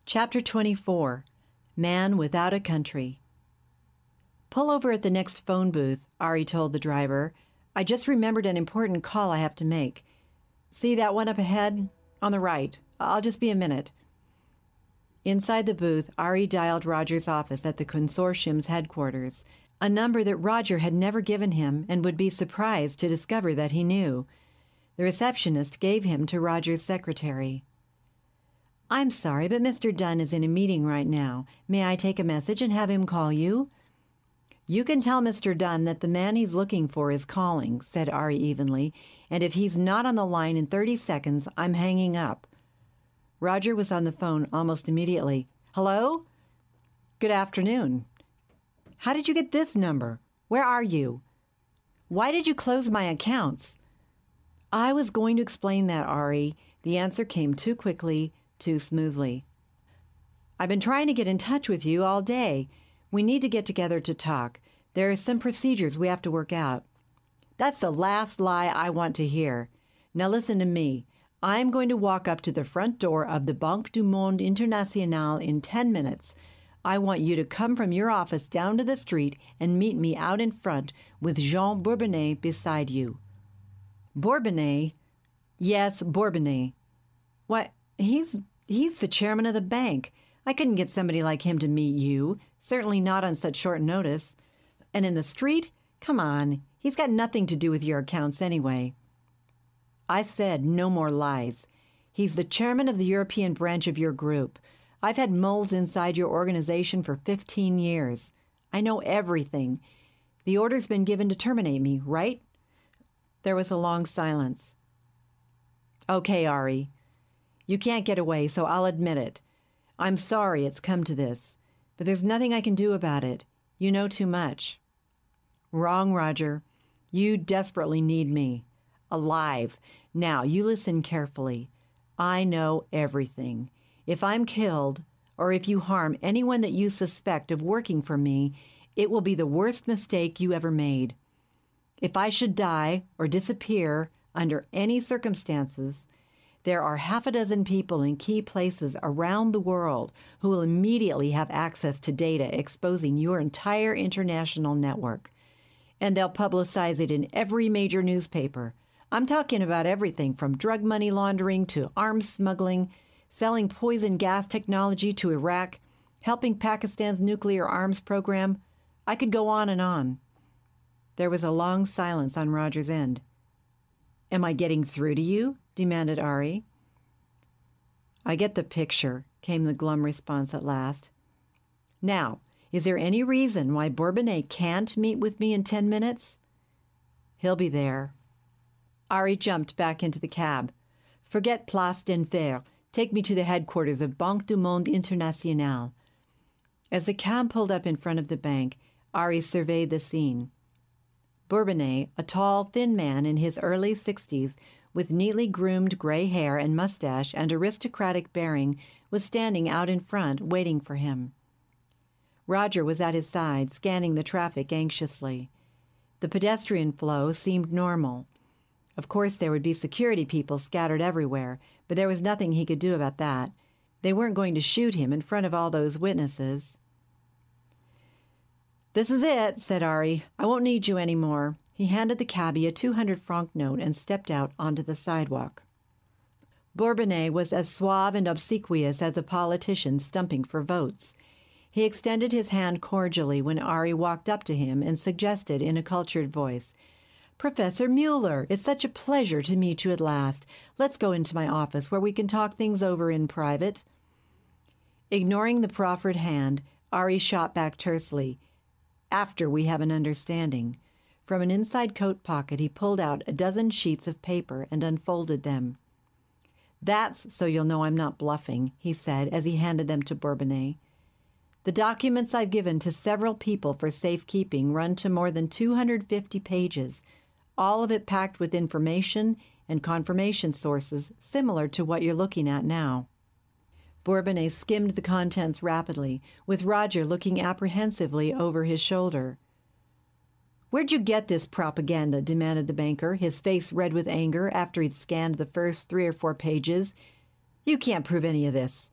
Chapter 24, Man Without a Country. Pull over at the next phone booth, Ari told the driver. I just remembered an important call I have to make. See that one up ahead? On the right. I'll just be a minute. Inside the booth, Ari dialed Roger's office at the consortium's headquarters, a number that Roger had never given him and would be surprised to discover that he knew. The receptionist gave him to Roger's secretary. I'm sorry, but Mr. Dunn is in a meeting right now. May I take a message and have him call you? You can tell Mr. Dunn that the man he's looking for is calling, said Ari evenly, and if he's not on the line in 30 seconds, I'm hanging up. Roger was on the phone almost immediately. Hello? Good afternoon. How did you get this number? Where are you? Why did you close my accounts? I was going to explain that, Ari. The answer came too quickly, too smoothly. I've been trying to get in touch with you all day. We need to get together to talk. There are some procedures we have to work out. That's the last lie I want to hear. Now listen to me. I'm going to walk up to the front door of the Banque du Monde International in 10 minutes. I want you to come from your office down to the street and meet me out in front with Jean Bourbonnais beside you. Bourbonnais? Yes, Bourbonnais. Why, he's the chairman of the bank. I couldn't get somebody like him to meet you, certainly not on such short notice. And in the street? Come on, he's got nothing to do with your accounts anyway. I said no more lies. He's the chairman of the European branch of your group. I've had moles inside your organization for 15 years. I know everything. The order's been given to terminate me, right? There was a long silence. Okay, Ari. You can't get away, so I'll admit it. I'm sorry it's come to this, but there's nothing I can do about it. You know too much. Wrong, Roger. You desperately need me. Alive. Now, you listen carefully. I know everything. If I'm killed, or if you harm anyone that you suspect of working for me, it will be the worst mistake you ever made. If I should die or disappear under any circumstances, there are half a dozen people in key places around the world who will immediately have access to data exposing your entire international network. And they'll publicize it in every major newspaper. I'm talking about everything from drug money laundering to arms smuggling, selling poison gas technology to Iraq, helping Pakistan's nuclear arms program. I could go on and on. There was a long silence on Roger's end. Am I getting through to you? Demanded Ari. I get the picture, came the glum response at last. Now, is there any reason why Bourbonnais can't meet with me in 10 minutes? He'll be there. Ari jumped back into the cab. Forget Place d'Enfer. Take me to the headquarters of Banque du Monde International. As the cab pulled up in front of the bank, Ari surveyed the scene. Bourbonnais, a tall, thin man in his early 60s, with neatly groomed gray hair and mustache and aristocratic bearing, was standing out in front, waiting for him. Roger was at his side, scanning the traffic anxiously. The pedestrian flow seemed normal. Of course, there would be security people scattered everywhere, but there was nothing he could do about that. They weren't going to shoot him in front of all those witnesses. This is it, said Ari. I won't need you any more. He handed the cabbie a 200-franc note and stepped out onto the sidewalk. Bourbonnais was as suave and obsequious as a politician stumping for votes. He extended his hand cordially when Ari walked up to him and suggested in a cultured voice, Professor Mueller, it's such a pleasure to meet you at last. Let's go into my office where we can talk things over in private. Ignoring the proffered hand, Ari shot back tersely. After we have an understanding. From an inside coat pocket, he pulled out a dozen sheets of paper and unfolded them. That's so you'll know I'm not bluffing, he said as he handed them to Bourbonnais. The documents I've given to several people for safekeeping run to more than 250 pages, all of it packed with information and confirmation sources similar to what you're looking at now. Bourbonnais skimmed the contents rapidly, with Roger looking apprehensively over his shoulder. Where'd you get this propaganda? Demanded the banker, his face red with anger after he'd scanned the first 3 or 4 pages. You can't prove any of this.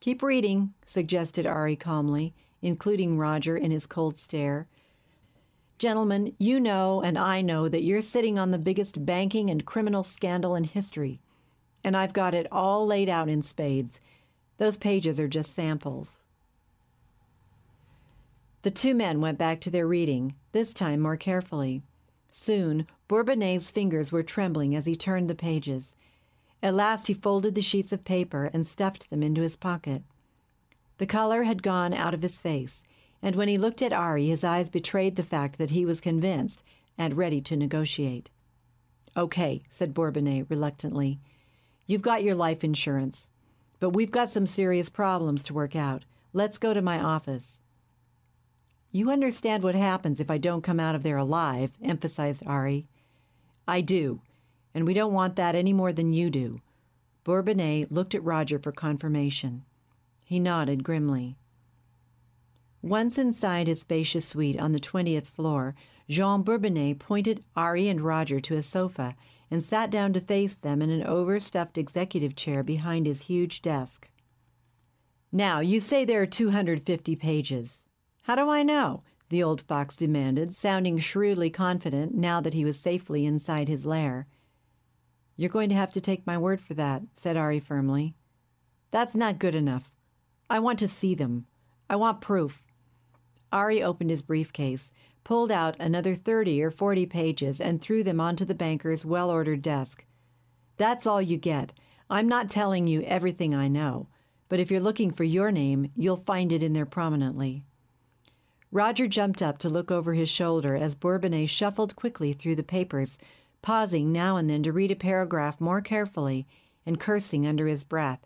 Keep reading, suggested Ari calmly, including Roger in his cold stare. Gentlemen, you know and I know that you're sitting on the biggest banking and criminal scandal in history, and I've got it all laid out in spades. Those pages are just samples. The two men went back to their reading, this time more carefully. Soon, Bourbonnais' fingers were trembling as he turned the pages. At last he folded the sheets of paper and stuffed them into his pocket. The color had gone out of his face, and when he looked at Ari, his eyes betrayed the fact that he was convinced and ready to negotiate. "Okay," said Bourbonnais reluctantly. "You've got your life insurance, but we've got some serious problems to work out. Let's go to my office." "You understand what happens if I don't come out of there alive," emphasized Ari. "I do, and we don't want that any more than you do." Bourbonnais looked at Roger for confirmation. He nodded grimly. Once inside his spacious suite on the 20th floor, Jean Bourbonnais pointed Ari and Roger to a sofa and sat down to face them in an overstuffed executive chair behind his huge desk. "Now, you say there are 250 pages. How do I know?" the old fox demanded, sounding shrewdly confident now that he was safely inside his lair. "You're going to have to take my word for that," said Ari firmly. "That's not good enough. I want to see them. I want proof." Ari opened his briefcase, pulled out another 30 or 40 pages, and threw them onto the banker's well-ordered desk. "That's all you get. I'm not telling you everything I know, but if you're looking for your name, you'll find it in there prominently." Roger jumped up to look over his shoulder as Bourbonnais shuffled quickly through the papers, pausing now and then to read a paragraph more carefully and cursing under his breath.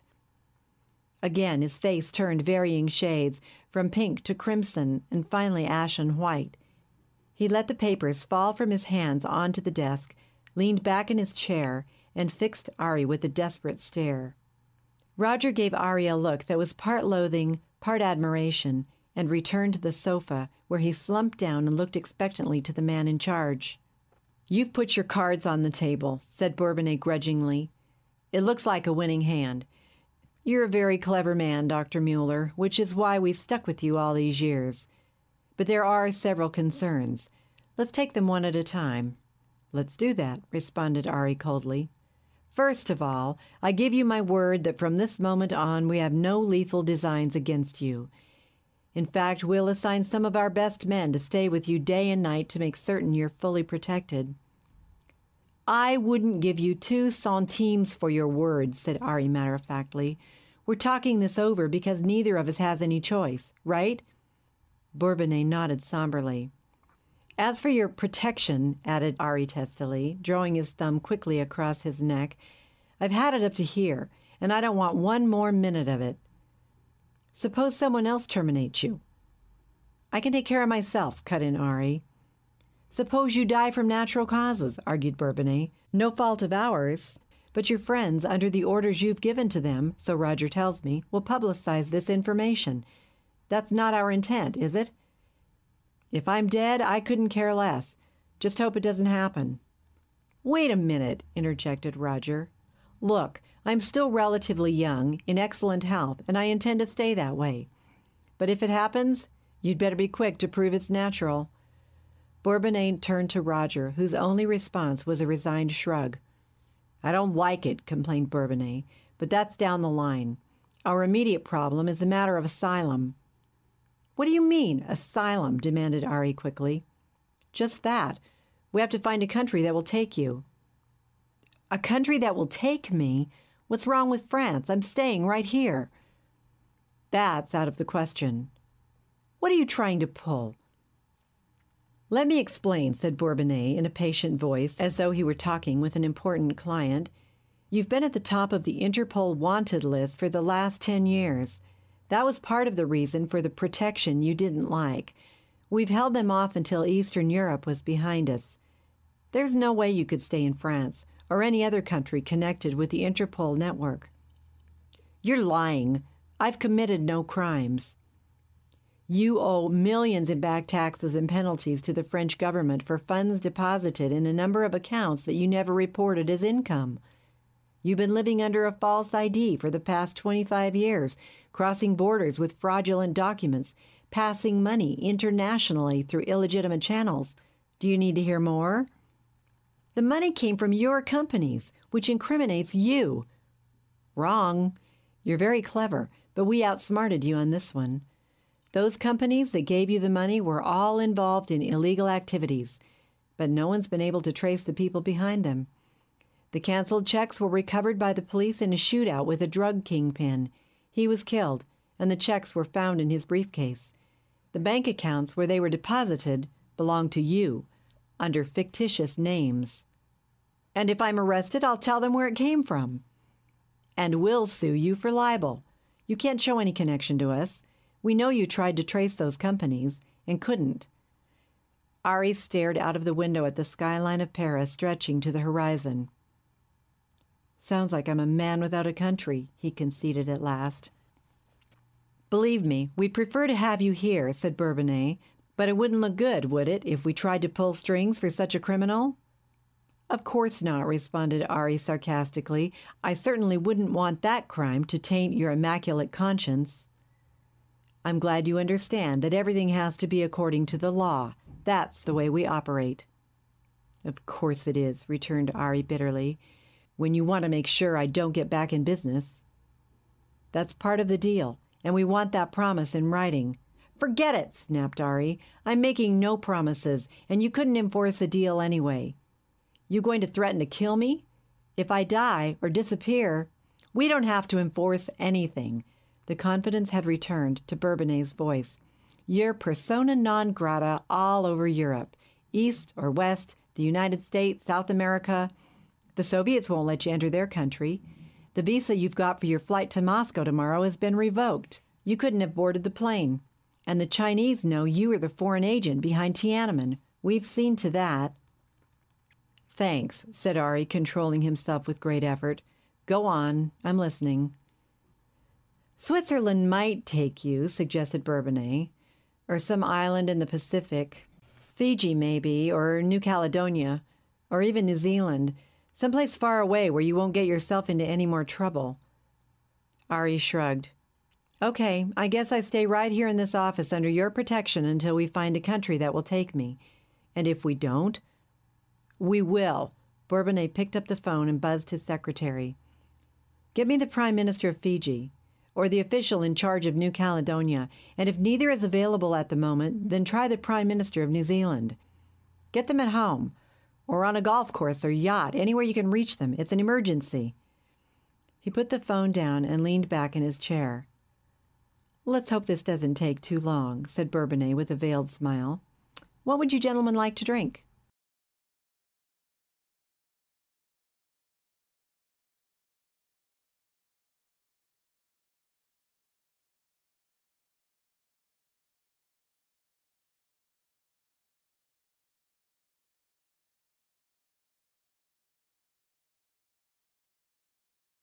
Again his face turned varying shades, from pink to crimson and finally ashen white. He let the papers fall from his hands onto the desk, leaned back in his chair, and fixed Ari with a desperate stare. Roger gave Ari a look that was part loathing, part admiration, and returned to the sofa, where he slumped down and looked expectantly to the man in charge. "You've put your cards on the table," said Bourbonnais grudgingly. "It looks like a winning hand. You're a very clever man, Dr. Mueller, which is why we've stuck with you all these years. But there are several concerns. Let's take them one at a time." "Let's do that," responded Ari coldly. "First of all, I give you my word that from this moment on we have no lethal designs against you. In fact, we'll assign some of our best men to stay with you day and night to make certain you're fully protected." "I wouldn't give you 2 centimes for your word," said Ari matter-of-factly. "We're talking this over because neither of us has any choice, right?" Bourbonnais nodded somberly. "As for your protection," added Ari testily, drawing his thumb quickly across his neck, "I've had it up to here, and I don't want one more minute of it. Suppose someone else terminates you." "I can take care of myself," cut in Ari. "Suppose you die from natural causes," argued Bourbonnais. "No fault of ours. But your friends, under the orders you've given to them, so Roger tells me, will publicize this information. That's not our intent, is it?" "If I'm dead, I couldn't care less. Just hope it doesn't happen." "Wait a minute," interjected Roger. "Look, I'm still relatively young, in excellent health, and I intend to stay that way. But if it happens, you'd better be quick to prove it's natural." Bourbonnais turned to Roger, whose only response was a resigned shrug. "I don't like it," complained Bourbonnais, "but that's down the line. Our immediate problem is a matter of asylum." "What do you mean, asylum?" demanded Ari quickly. "Just that. We have to find a country that will take you." "A country that will take me? What's wrong with France? I'm staying right here." "That's out of the question." "What are you trying to pull?" "Let me explain," said Bourbonnais in a patient voice, as though he were talking with an important client. "You've been at the top of the Interpol wanted list for the last 10 years. That was part of the reason for the protection you didn't like. We've held them off until Eastern Europe was behind us. There's no way you could stay in France or any other country connected with the Interpol network." "You're lying. I've committed no crimes." "You owe millions in back taxes and penalties to the French government for funds deposited in a number of accounts that you never reported as income. You've been living under a false ID for the past 25 years, crossing borders with fraudulent documents, passing money internationally through illegitimate channels. Do you need to hear more? The money came from your companies, which incriminates you. Wrong. You're very clever, but we outsmarted you on this one. Those companies that gave you the money were all involved in illegal activities, but no one's been able to trace the people behind them. The canceled checks were recovered by the police in a shootout with a drug kingpin. He was killed, and the checks were found in his briefcase. The bank accounts where they were deposited belonged to you, under fictitious names. And if I'm arrested, I'll tell them where it came from. And we'll sue you for libel. You can't show any connection to us. We know you tried to trace those companies and couldn't. Ari stared out of the window at the skyline of Paris stretching to the horizon. Sounds like I'm a man without a country, he conceded at last. Believe me, we'd prefer to have you here, said Bourbonnais, but it wouldn't look good, would it, if we tried to pull strings for such a criminal? Of course not, responded Ari sarcastically. I certainly wouldn't want that crime to taint your immaculate conscience. I'm glad you understand that everything has to be according to the law. That's the way we operate. Of course it is, returned Ari bitterly, when you want to make sure I don't get back in business. That's part of the deal, and we want that promise in writing. Forget it, snapped Ari. I'm making no promises, and you couldn't enforce a deal anyway. You going to threaten to kill me? If I die or disappear, we don't have to enforce anything. The confidence had returned to Bourbonnais' voice. You're persona non grata all over Europe, East or West, the United States, South America. The Soviets won't let you enter their country. The visa you've got for your flight to Moscow tomorrow has been revoked. You couldn't have boarded the plane. And the Chinese know you are the foreign agent behind Tiananmen. We've seen to that. Thanks, said Ari, controlling himself with great effort. Go on, I'm listening. Switzerland might take you, suggested Bourbonnais, or some island in the Pacific. Fiji, maybe, or New Caledonia, or even New Zealand, someplace far away where you won't get yourself into any more trouble. Ari shrugged. Okay, I guess I stay right here in this office under your protection until we find a country that will take me. And if we don't, we will. Bourbonnais picked up the phone and buzzed his secretary. Get me the Prime Minister of Fiji, or the official in charge of New Caledonia, and if neither is available at the moment, then try the Prime Minister of New Zealand. Get them at home, or on a golf course or yacht, anywhere you can reach them. It's an emergency. He put the phone down and leaned back in his chair. Let's hope this doesn't take too long, said Bourbonnais with a veiled smile. What would you gentlemen like to drink?